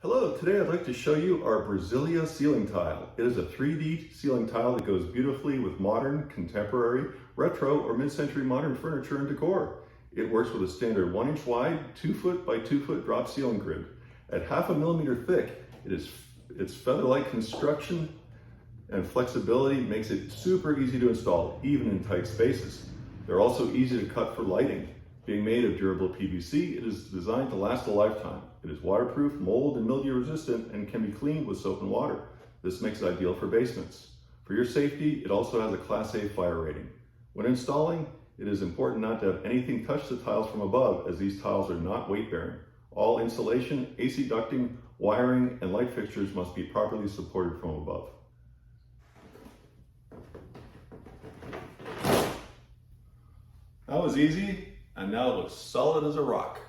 Hello, today I'd like to show you our Brasilia ceiling tile. It is a 3D ceiling tile that goes beautifully with modern, contemporary, retro, or mid-century modern furniture and decor. It works with a standard 1-inch wide, 2 foot by 2 foot drop ceiling grid. At 0.5 millimeter thick, its feather-like construction and flexibility makes it super easy to install, even in tight spaces. They're also easy to cut for lighting. Being made of durable PVC, it is designed to last a lifetime. It is waterproof, mold and mildew resistant, and can be cleaned with soap and water. This makes it ideal for basements. For your safety, it also has a Class A fire rating. When installing, it is important not to have anything touch the tiles from above, as these tiles are not weight-bearing. All insulation, AC ducting, wiring, and light fixtures must be properly supported from above. That was easy, and now it looks solid as a rock.